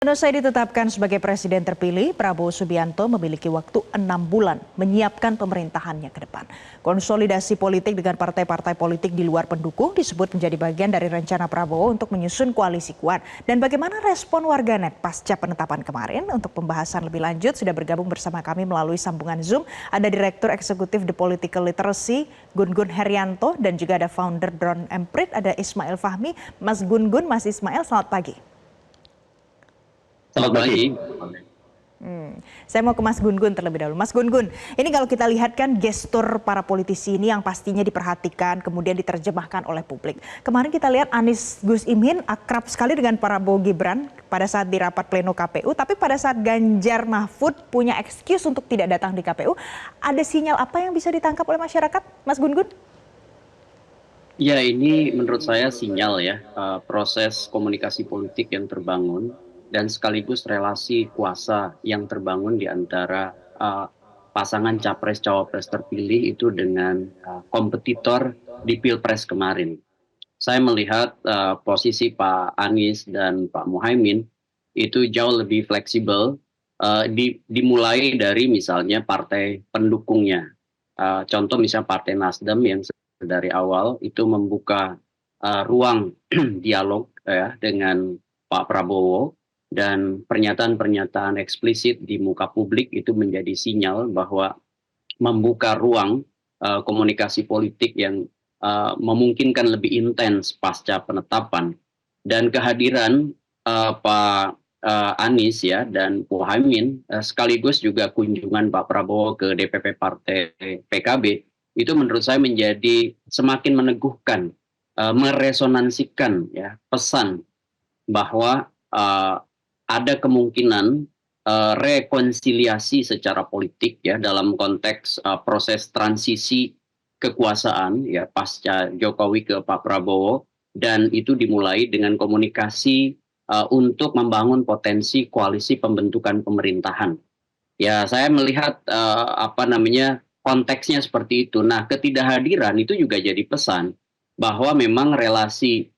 Selesai ditetapkan sebagai presiden terpilih, Prabowo Subianto memiliki waktu 6 bulan menyiapkan pemerintahannya ke depan. Konsolidasi politik dengan partai-partai politik di luar pendukung disebut menjadi bagian dari rencana Prabowo untuk menyusun koalisi kuat. Dan bagaimana respon warganet pasca penetapan kemarin? Untuk pembahasan lebih lanjut sudah bergabung bersama kami melalui sambungan Zoom. Ada Direktur Eksekutif The Political Literacy, Gun Gun Herianto, dan juga ada founder Drone Emprit, ada Ismail Fahmi. Mas Gun Gun, Mas Ismail, selamat pagi. Selamat pagi. Saya mau ke Mas Gun Gun terlebih dahulu. Mas Gun Gun, ini kalau kita lihat kan gestur para politisi ini yang pastinya diperhatikan, kemudian diterjemahkan oleh publik. Kemarin kita lihat Anies Gus Imin akrab sekali dengan Prabowo Gibran pada saat di rapat pleno KPU, tapi pada saat Ganjar Mahfud punya excuse untuk tidak datang di KPU, ada sinyal apa yang bisa ditangkap oleh masyarakat, Mas Gun Gun? Ya, ini menurut saya sinyal ya, proses komunikasi politik yang terbangun dan sekaligus relasi kuasa yang terbangun di antara pasangan capres-cawapres terpilih itu dengan kompetitor di Pilpres kemarin. Saya melihat posisi Pak Anies dan Pak Muhaimin itu jauh lebih fleksibel, dimulai dari misalnya partai pendukungnya. Contoh misalnya Partai Nasdem yang dari awal itu membuka ruang dialog ya dengan Pak Prabowo, dan pernyataan-pernyataan eksplisit di muka publik itu menjadi sinyal bahwa membuka ruang komunikasi politik yang memungkinkan lebih intens pasca penetapan. Dan kehadiran Pak Anies ya dan Muhaimin sekaligus juga kunjungan Pak Prabowo ke DPP Partai PKB itu menurut saya menjadi semakin meneguhkan, meresonansikan ya pesan bahwa ada kemungkinan rekonsiliasi secara politik ya dalam konteks proses transisi kekuasaan ya pasca Jokowi ke Pak Prabowo, dan itu dimulai dengan komunikasi untuk membangun potensi koalisi pembentukan pemerintahan. Ya, saya melihat konteksnya seperti itu. Nah, ketidakhadiran itu juga jadi pesan bahwa memang relasi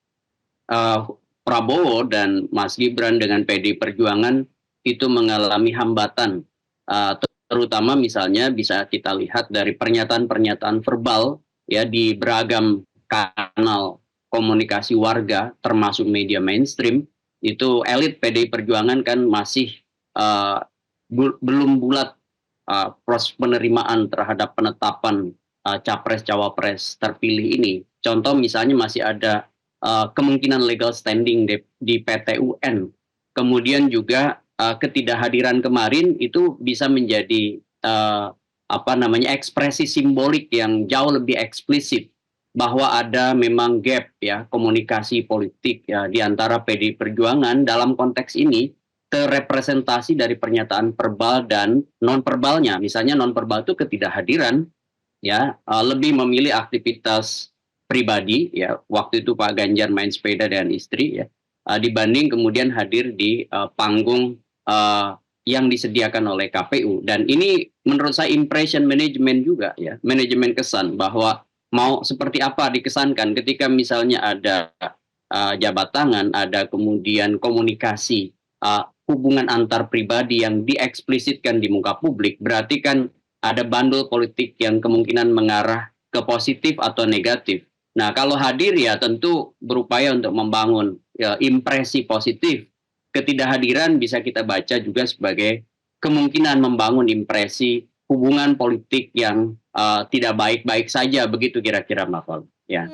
Prabowo dan Mas Gibran dengan PD Perjuangan itu mengalami hambatan, terutama misalnya bisa kita lihat dari pernyataan-pernyataan verbal ya di beragam kanal komunikasi warga termasuk media mainstream. Itu elit PD Perjuangan kan masih belum bulat proses penerimaan terhadap penetapan capres-cawapres terpilih ini. Contoh misalnya masih ada kemungkinan legal standing di PT UN. Kemudian juga ketidakhadiran kemarin itu bisa menjadi ekspresi simbolik yang jauh lebih eksplisit bahwa ada memang gap ya komunikasi politik ya di antara PD Perjuangan dalam konteks ini terrepresentasi dari pernyataan verbal dan non verbalnya. Misalnya non verbal itu ketidakhadiran ya lebih memilih aktivitas pribadi ya, waktu itu Pak Ganjar main sepeda dengan istri ya, dibanding kemudian hadir di panggung yang disediakan oleh KPU. Dan ini menurut saya impression management juga ya, manajemen kesan bahwa mau seperti apa dikesankan ketika misalnya ada jabat tangan, ada kemudian komunikasi hubungan antar pribadi yang dieksplisitkan di muka publik, berarti kan ada bandul politik yang kemungkinan mengarah ke positif atau negatif. Nah, kalau hadir ya tentu berupaya untuk membangun ya, impresi positif. Ketidakhadiran bisa kita baca juga sebagai kemungkinan membangun impresi hubungan politik yang tidak baik-baik saja, begitu kira-kira Mbak Fal. Ya.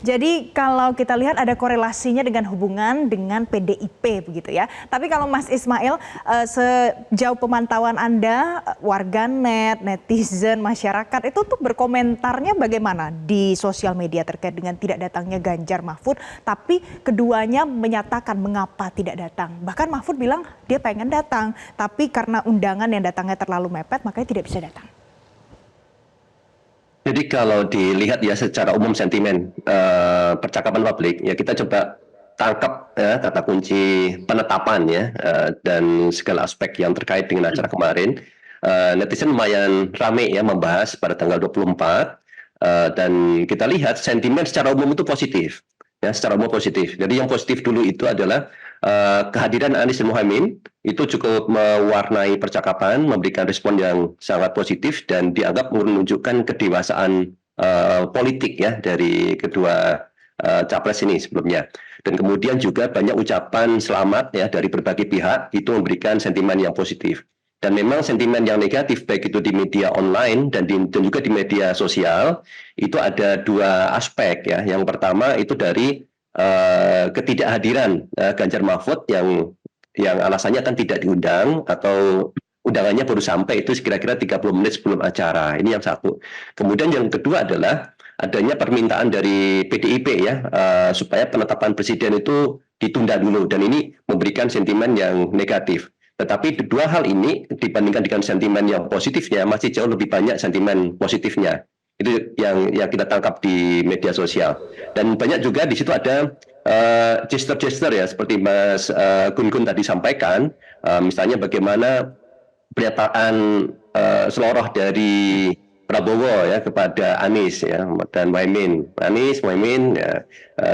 Jadi kalau kita lihat ada korelasinya dengan hubungan dengan PDIP begitu ya. Tapi kalau Mas Ismail, sejauh pemantauan Anda, warganet, netizen, masyarakat itu tuh berkomentarnya bagaimana di sosial media terkait dengan tidak datangnya Ganjar Mahfud, tapi keduanya menyatakan mengapa tidak datang. Bahkan Mahfud bilang dia pengen datang, tapi karena undangan yang datangnya terlalu mepet makanya tidak bisa datang. Jadi kalau dilihat ya secara umum sentimen percakapan publik ya, kita coba tangkap ya kata kunci penetapan ya, dan segala aspek yang terkait dengan acara kemarin. Netizen lumayan rame ya membahas pada tanggal 24, dan kita lihat sentimen secara umum itu positif ya, secara umum positif. Jadi yang positif dulu itu adalah kehadiran Anies dan Muhaimin itu cukup mewarnai percakapan, memberikan respon yang sangat positif dan dianggap menunjukkan kedewasaan politik ya dari kedua capres ini sebelumnya. Dan kemudian juga banyak ucapan selamat ya dari berbagai pihak, itu memberikan sentimen yang positif. Dan memang sentimen yang negatif baik itu di media online dan juga di media sosial itu ada dua aspek ya. Yang pertama itu dari ketidakhadiran Ganjar Mahfud yang alasannya kan tidak diundang atau undangannya baru sampai itu kira-kira 30 menit sebelum acara. Ini yang satu. Kemudian yang kedua adalah adanya permintaan dari PDIP ya supaya penetapan presiden itu ditunda dulu dan ini memberikan sentimen yang negatif. Tetapi dua hal ini dibandingkan dengan sentimen yang positifnya masih jauh lebih banyak sentimen positifnya. Itu yang kita tangkap di media sosial. Dan banyak juga di situ ada gesture-gesture ya seperti Mas Gun-Gun tadi sampaikan, misalnya bagaimana pernyataan seloroh dari Prabowo ya kepada Anies ya dan Muhaimin. Anies, Muhaimin, ya,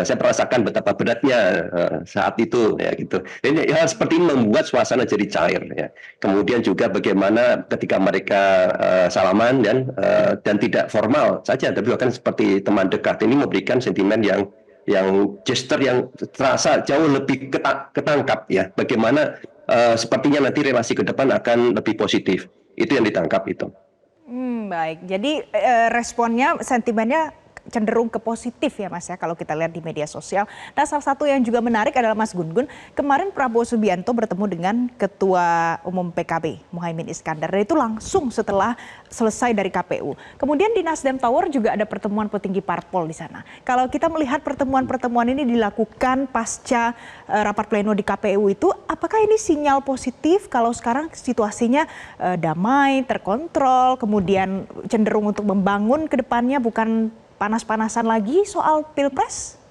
saya merasakan betapa beratnya saat itu ya gitu. Ini hal seperti ini membuat suasana jadi cair ya. Kemudian juga bagaimana ketika mereka salaman dan tidak formal saja, tapi bahkan seperti teman dekat ini memberikan sentimen yang gesture yang terasa jauh lebih ketangkap ya. Bagaimana sepertinya nanti relasi ke depan akan lebih positif. Itu yang ditangkap itu. Baik, jadi responnya, sentimennya cenderung ke positif ya Mas ya kalau kita lihat di media sosial. Nah salah satu yang juga menarik adalah Mas Gun-Gun, kemarin Prabowo Subianto bertemu dengan Ketua Umum PKB Muhaimin Iskandar dan itu langsung setelah selesai dari KPU. Kemudian di Nasdem Tower juga ada pertemuan petinggi parpol di sana. Kalau kita melihat pertemuan-pertemuan ini dilakukan pasca rapat pleno di KPU itu, apakah ini sinyal positif kalau sekarang situasinya damai, terkontrol, kemudian cenderung untuk membangun ke depannya bukan panas-panasan lagi soal Pilpres?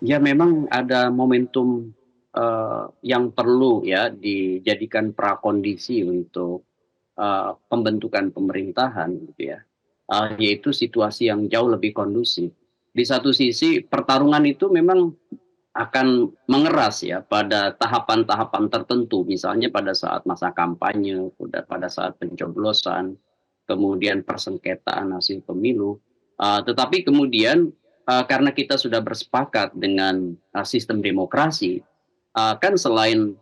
Ya memang ada momentum yang perlu ya dijadikan prakondisi untuk pembentukan pemerintahan gitu ya, yaitu situasi yang jauh lebih kondusif. Di satu sisi pertarungan itu memang akan mengeras ya pada tahapan-tahapan tertentu, misalnya pada saat masa kampanye, pada saat pencoblosan, kemudian persengketaan hasil pemilu. Tetapi kemudian karena kita sudah bersepakat dengan sistem demokrasi, kan selain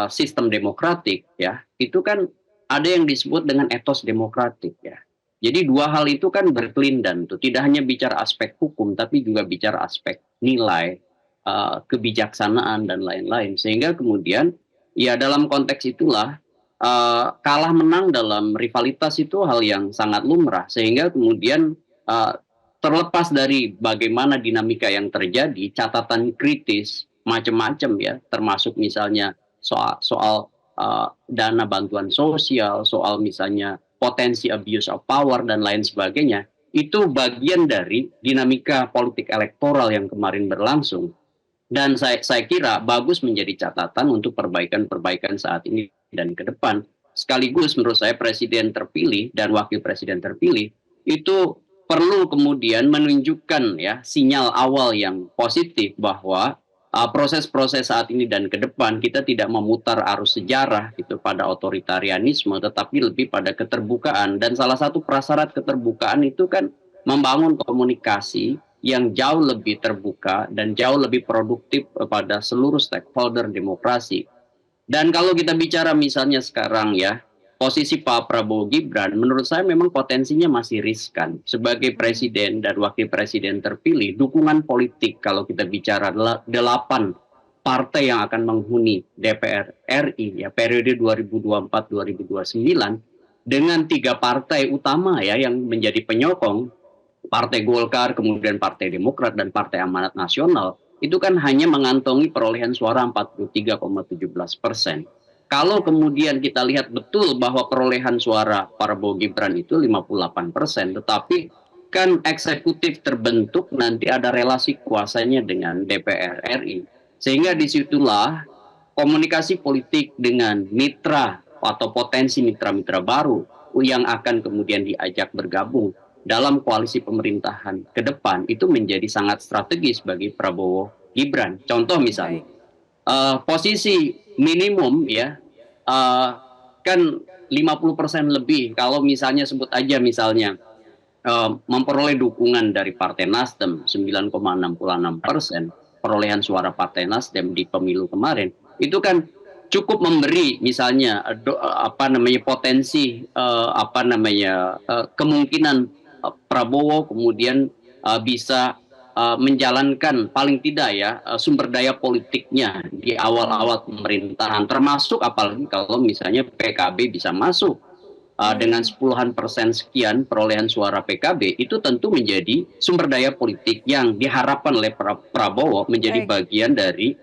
sistem demokratik ya, itu kan ada yang disebut dengan etos demokratik ya. Jadi dua hal itu kan berkelindan tuh, tidak hanya bicara aspek hukum tapi juga bicara aspek nilai, kebijaksanaan dan lain-lain. Sehingga kemudian ya dalam konteks itulah kalah menang dalam rivalitas itu hal yang sangat lumrah, sehingga kemudian terlepas dari bagaimana dinamika yang terjadi, catatan kritis macam-macam ya, termasuk misalnya soal dana bantuan sosial, soal misalnya potensi abuse of power dan lain sebagainya, itu bagian dari dinamika politik elektoral yang kemarin berlangsung. Dan saya kira bagus menjadi catatan untuk perbaikan-perbaikan saat ini dan ke depan. Sekaligus menurut saya presiden terpilih dan wakil presiden terpilih itu perlu kemudian menunjukkan ya sinyal awal yang positif bahwa proses-proses saat ini dan ke depan kita tidak memutar arus sejarah gitu pada otoritarianisme, tetapi lebih pada keterbukaan. Dan salah satu prasyarat keterbukaan itu kan membangun komunikasi yang jauh lebih terbuka dan jauh lebih produktif pada seluruh stakeholder demokrasi. Dan kalau kita bicara misalnya sekarang ya, posisi Pak Prabowo Gibran menurut saya memang potensinya masih riskan. Sebagai presiden dan wakil presiden terpilih, dukungan politik kalau kita bicara 8 partai yang akan menghuni DPR RI ya periode 2024-2029 dengan 3 partai utama ya yang menjadi penyokong, Partai Golkar, kemudian Partai Demokrat, dan Partai Amanat Nasional, itu kan hanya mengantongi perolehan suara 43,17%. Kalau kemudian kita lihat betul bahwa perolehan suara Prabowo Gibran itu 58%, tetapi kan eksekutif terbentuk nanti ada relasi kuasanya dengan DPR RI. Sehingga disitulah komunikasi politik dengan mitra atau potensi mitra-mitra baru yang akan kemudian diajak bergabung dalam koalisi pemerintahan ke depan itu menjadi sangat strategis bagi Prabowo Gibran. Contoh misalnya, Baik. posisi minimum ya, kan 50% lebih kalau misalnya sebut aja misalnya memperoleh dukungan dari Partai Nasdem 9,66%, perolehan suara Partai Nasdem di pemilu kemarin, itu kan cukup memberi misalnya apa namanya potensi apa namanya kemungkinan Prabowo kemudian bisa menjalankan paling tidak ya sumber daya politiknya di awal-awal pemerintahan, termasuk apalagi kalau misalnya PKB bisa masuk dengan sepuluhan persen sekian perolehan suara PKB, itu tentu menjadi sumber daya politik yang diharapkan oleh Prabowo menjadi Baik. bagian dari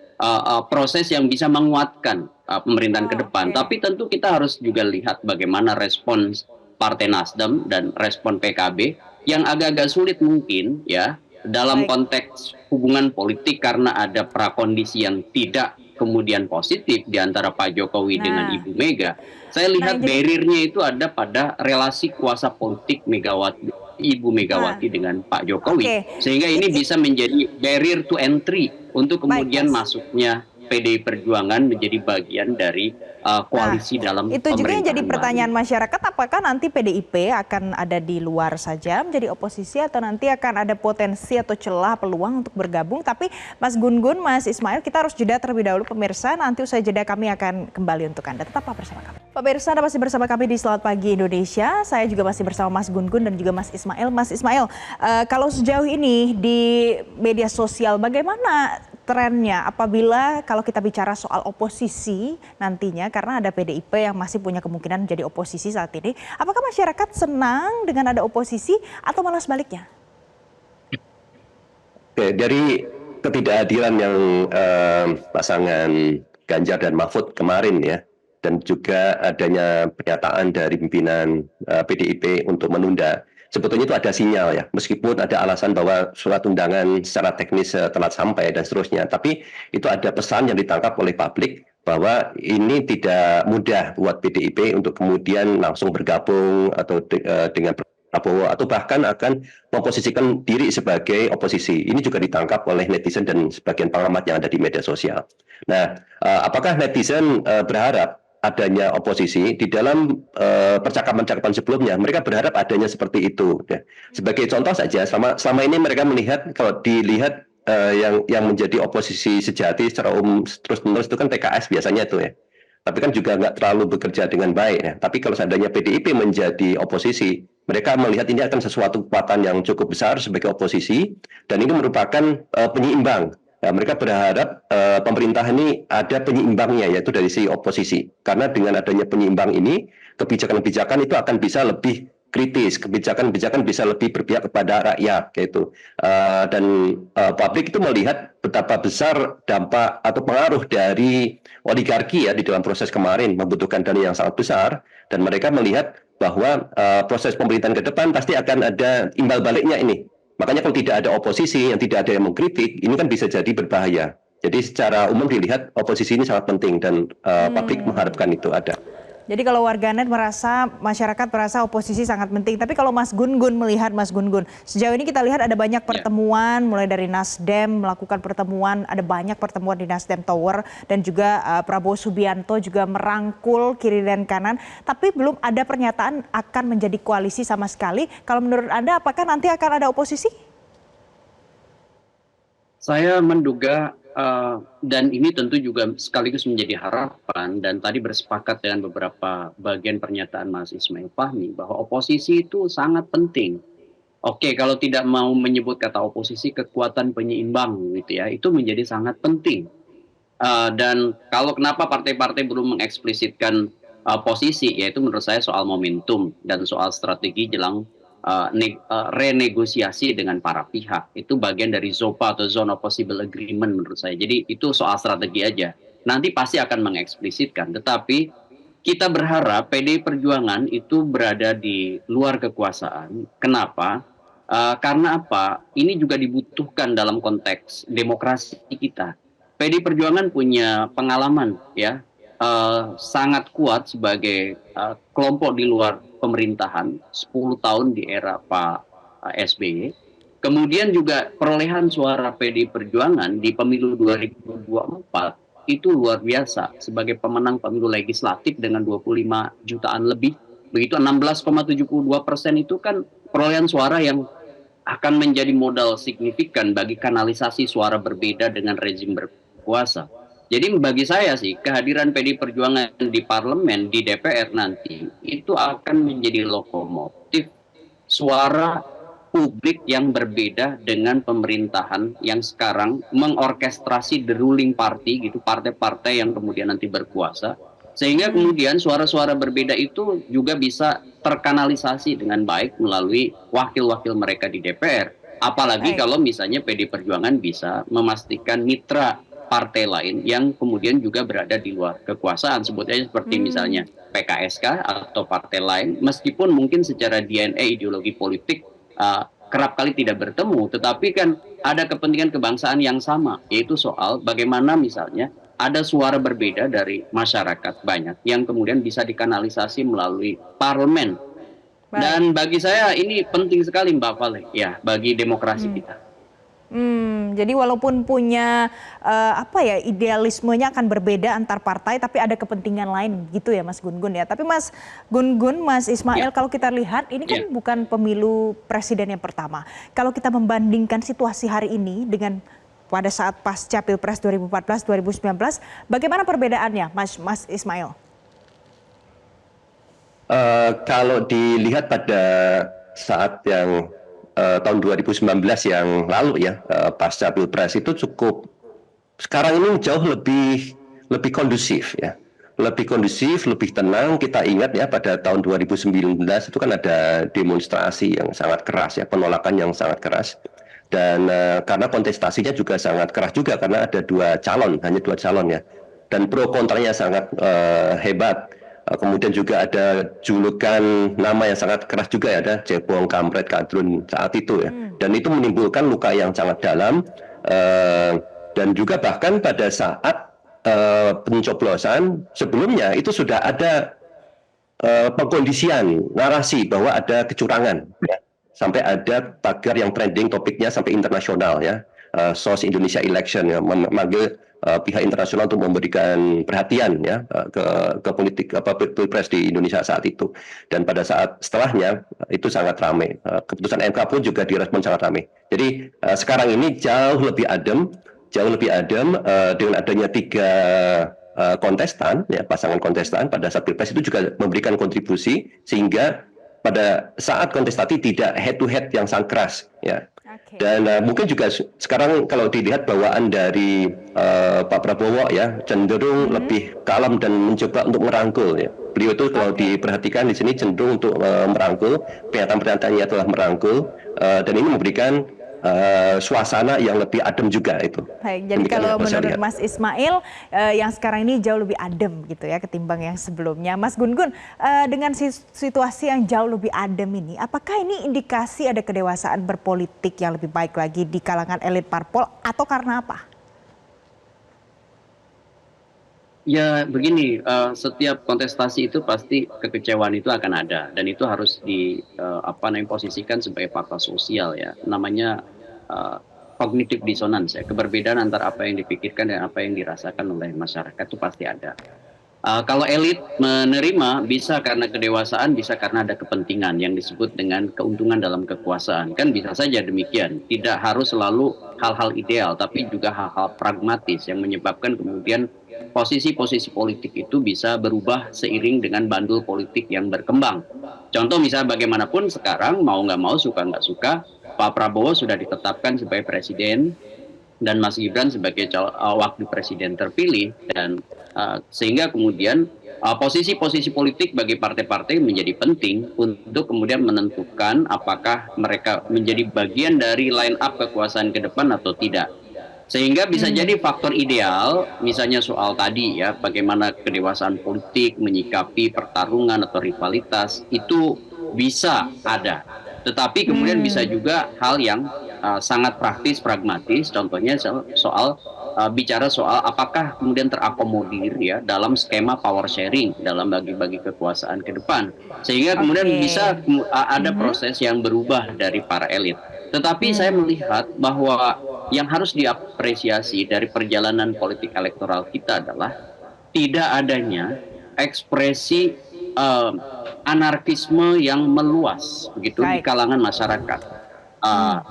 proses yang bisa menguatkan pemerintahan ke Oh, depan. oke. Tapi tentu kita harus juga lihat bagaimana respons Partai Nasdem dan respon PKB yang agak-agak sulit mungkin ya dalam Baik. konteks hubungan politik karena ada prakondisi yang tidak kemudian positif di antara Pak Jokowi dengan Nah, Ibu Mega. Saya nah yang lihat jadi barrier-nya itu ada pada relasi kuasa politik Megawati, Ibu nah, Megawati dengan Pak Jokowi. oke. Sehingga ini bisa menjadi barrier to entry untuk Baik, kemudian Mas. masuknya PDI Perjuangan menjadi bagian dari Nah, koalisi dalam itu juga yang jadi pemerintahan baru. pertanyaan masyarakat, apakah nanti PDIP akan ada di luar saja menjadi oposisi atau nanti akan ada potensi atau celah peluang untuk bergabung. Tapi Mas Gun-Gun, Mas Ismail, kita harus jeda terlebih dahulu pemirsa. Nanti usai jeda kami akan kembali untuk Anda. Tetaplah bersama kami. Pemirsa, Anda masih bersama kami di Selamat Pagi Indonesia. Saya juga masih bersama Mas Gun-Gun dan juga Mas Ismail. Mas Ismail, kalau sejauh ini di media sosial bagaimana trennya apabila kalau kita bicara soal oposisi nantinya, karena ada PDIP yang masih punya kemungkinan menjadi oposisi saat ini, apakah masyarakat senang dengan ada oposisi atau malah sebaliknya? Oke, dari ketidakadilan yang pasangan Ganjar dan Mahfud kemarin ya, dan juga adanya pernyataan dari pimpinan PDIP untuk menunda, sebetulnya itu ada sinyal ya, meskipun ada alasan bahwa surat undangan secara teknis telat sampai dan seterusnya, tapi itu ada pesan yang ditangkap oleh publik bahwa ini tidak mudah buat PDIP untuk kemudian langsung bergabung atau dengan Prabowo atau bahkan akan memposisikan diri sebagai oposisi. Ini juga ditangkap oleh netizen dan sebagian pengamat yang ada di media sosial. Nah, apakah netizen berharap adanya oposisi di dalam percakapan-percakapan sebelumnya? Mereka berharap adanya seperti itu. Ya. Sebagai contoh saja, selama ini mereka melihat kalau dilihat yang menjadi oposisi sejati secara umum terus-menerus itu kan PKS biasanya itu ya. Tapi kan juga nggak terlalu bekerja dengan baik ya. Tapi kalau seandainya PDIP menjadi oposisi, mereka melihat ini akan sesuatu kekuatan yang cukup besar sebagai oposisi dan ini merupakan penyeimbang. Ya, mereka berharap pemerintah ini ada penyeimbangnya yaitu dari si oposisi. Karena dengan adanya penyeimbang ini, kebijakan-kebijakan itu akan bisa lebih kritis, kebijakan-kebijakan bisa lebih berpihak kepada rakyat, gitu. Dan publik itu melihat betapa besar dampak atau pengaruh dari oligarki ya di dalam proses kemarin membutuhkan dana yang sangat besar dan mereka melihat bahwa proses pemerintahan ke depan pasti akan ada imbal baliknya ini. Makanya kalau tidak ada oposisi yang tidak ada yang mengkritik, ini kan bisa jadi berbahaya. Jadi secara umum dilihat oposisi ini sangat penting dan publik mengharapkan itu ada. Jadi kalau warganet merasa, masyarakat merasa oposisi sangat penting. Tapi kalau Mas Gun-Gun melihat, Mas Gun-Gun, sejauh ini kita lihat ada banyak pertemuan, mulai dari Nasdem melakukan pertemuan, ada banyak pertemuan di Nasdem Tower, dan juga Prabowo Subianto juga merangkul kiri dan kanan. Tapi belum ada pernyataan akan menjadi koalisi sama sekali. Kalau menurut Anda, apakah nanti akan ada oposisi? Saya menduga dan ini tentu juga sekaligus menjadi harapan dan tadi bersepakat dengan beberapa bagian pernyataan Mas Ismail Fahmi bahwa oposisi itu sangat penting. Oke, kalau tidak mau menyebut kata oposisi, kekuatan penyeimbang gitu ya, itu menjadi sangat penting. Dan kalau kenapa partai-partai belum mengeksplisitkan posisi, yaitu menurut saya soal momentum dan soal strategi jelang renegosiasi dengan para pihak. Itu bagian dari ZOPA atau Zone of Possible Agreement menurut saya. Jadi itu soal strategi aja. Nanti pasti akan mengeksplisitkan. Tetapi kita berharap PDI Perjuangan itu berada di luar kekuasaan. Kenapa? Karena apa? Ini juga dibutuhkan dalam konteks demokrasi kita. PDI Perjuangan punya pengalaman ya sangat kuat sebagai kelompok di luar pemerintahan 10 tahun di era Pak SBY. Kemudian juga perolehan suara PDI Perjuangan di pemilu 2024 itu luar biasa sebagai pemenang pemilu legislatif dengan 25 jutaan lebih. Begitu 16,72% itu kan perolehan suara yang akan menjadi modal signifikan bagi kanalisasi suara berbeda dengan rezim berkuasa. Jadi bagi saya sih kehadiran PDI Perjuangan di parlemen, di DPR nanti itu akan menjadi lokomotif suara publik yang berbeda dengan pemerintahan yang sekarang mengorkestrasi the ruling party gitu, partai-partai yang kemudian nanti berkuasa, sehingga kemudian suara-suara berbeda itu juga bisa terkanalisasi dengan baik melalui wakil-wakil mereka di DPR. Apalagi kalau misalnya PD Perjuangan bisa memastikan mitra partai lain yang kemudian juga berada di luar kekuasaan, sebutnya seperti misalnya PKSK atau partai lain, meskipun mungkin secara DNA ideologi politik kerap kali tidak bertemu, tetapi kan ada kepentingan kebangsaan yang sama, yaitu soal bagaimana misalnya ada suara berbeda dari masyarakat banyak yang kemudian bisa dikanalisasi melalui parlemen. Dan bagi saya ini penting sekali Mbak Vale, ya, bagi demokrasi kita. Jadi walaupun punya idealismenya akan berbeda antar partai, tapi ada kepentingan lain gitu ya Mas Gun-Gun ya. Tapi Mas Gun-Gun, Mas Ismail, kalau kita lihat ini kan bukan pemilu presiden yang pertama. Kalau kita membandingkan situasi hari ini dengan pada saat pasca Pilpres 2014-2019, bagaimana perbedaannya Mas Ismail? Kalau dilihat pada saat yang tahun 2019 yang lalu ya, pasca Pilpres itu cukup, sekarang ini jauh lebih kondusif ya, lebih kondusif, lebih tenang. Kita ingat ya pada tahun 2019 itu kan ada demonstrasi yang sangat keras ya, penolakan yang sangat keras, dan karena kontestasinya juga sangat keras juga karena ada hanya dua calon ya, dan pro kontranya sangat hebat. Kemudian juga ada julukan nama yang sangat keras juga ya, ada cebong, kampret, kadrun saat itu ya. Dan itu menimbulkan luka yang sangat dalam, dan juga bahkan pada saat pencoblosan sebelumnya itu sudah ada pengkondisian narasi bahwa ada kecurangan ya. Sampai ada tagar yang trending topiknya sampai internasional ya, SOS Indonesia Election ya, memanggil pihak internasional untuk memberikan perhatian ya ke politik Pilpres di Indonesia saat itu. Dan pada saat setelahnya itu sangat ramai. Keputusan MK pun juga direspon sangat ramai. Jadi sekarang ini jauh lebih adem dengan adanya 3 kontestan ya, pasangan kontestan pada saat Pilpres itu juga memberikan kontribusi sehingga pada saat kontestasi tidak head to head yang sangat keras ya. Dan mungkin juga sekarang kalau dilihat bawaan dari Pak Prabowo ya cenderung lebih kalem dan mencoba untuk merangkul ya. Beliau itu kalau diperhatikan di sini cenderung untuk merangkul, pernyataan-pernyataannya telah merangkul, dan ini memberikan suasana yang lebih adem juga itu. Baik, jadi kalau menurut Mas Ismail yang sekarang ini jauh lebih adem gitu ya ketimbang yang sebelumnya. Mas Gun-Gun, dengan situasi yang jauh lebih adem ini, apakah ini indikasi ada kedewasaan berpolitik yang lebih baik lagi di kalangan elit parpol atau karena apa? Ya begini, setiap kontestasi itu pasti kekecewaan itu akan ada, dan itu harus posisikan sebagai fakta sosial ya, namanya cognitive dissonance ya, keberbedaan antara apa yang dipikirkan dan apa yang dirasakan oleh masyarakat itu pasti ada. Kalau elit menerima bisa karena kedewasaan, bisa karena ada kepentingan yang disebut dengan keuntungan dalam kekuasaan, kan bisa saja demikian. Tidak harus selalu hal-hal ideal, tapi juga hal-hal pragmatis yang menyebabkan kemudian posisi-posisi politik itu bisa berubah seiring dengan bandul politik yang berkembang. Contoh misalnya bagaimanapun sekarang mau nggak mau, suka nggak suka, Pak Prabowo sudah ditetapkan sebagai presiden dan Mas Gibran sebagai wakil presiden terpilih, dan sehingga kemudian posisi-posisi politik bagi partai-partai menjadi penting untuk kemudian menentukan apakah mereka menjadi bagian dari line up kekuasaan ke depan atau tidak. Sehingga bisa jadi faktor ideal, misalnya soal tadi ya, bagaimana kedewasaan politik menyikapi pertarungan atau rivalitas, itu bisa ada. Tetapi kemudian bisa juga hal yang sangat praktis, pragmatis, contohnya soal bicara soal apakah kemudian terakomodir ya dalam skema power sharing dalam bagi-bagi kekuasaan ke depan. Sehingga kemudian bisa ada proses yang berubah dari para elit. Tetapi saya melihat bahwa yang harus diapresiasi dari perjalanan politik elektoral kita adalah tidak adanya ekspresi anarkisme yang meluas begitu di Baik. kalangan masyarakat.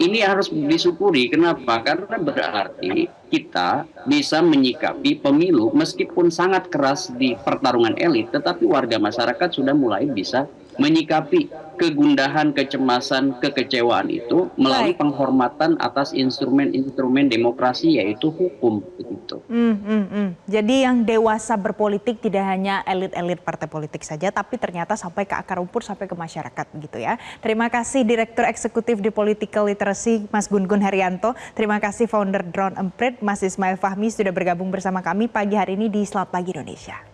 Ini harus disyukuri. Kenapa? Karena berarti kita bisa menyikapi pemilu meskipun sangat keras di pertarungan elit, tetapi warga masyarakat sudah mulai bisa menyikapi kegundahan, kecemasan, kekecewaan itu melalui Baik. penghormatan atas instrumen-instrumen demokrasi yaitu hukum begitu. Jadi yang dewasa berpolitik tidak hanya elit-elit partai politik saja, tapi ternyata sampai ke akar rumput, sampai ke masyarakat gitu ya. Terima kasih Direktur Eksekutif di Political Literacy, Mas Gun-Gun Herianto. Terima kasih founder Drone Emprit, Mas Ismail Fahmi sudah bergabung bersama kami pagi hari ini di Selamat Pagi Indonesia.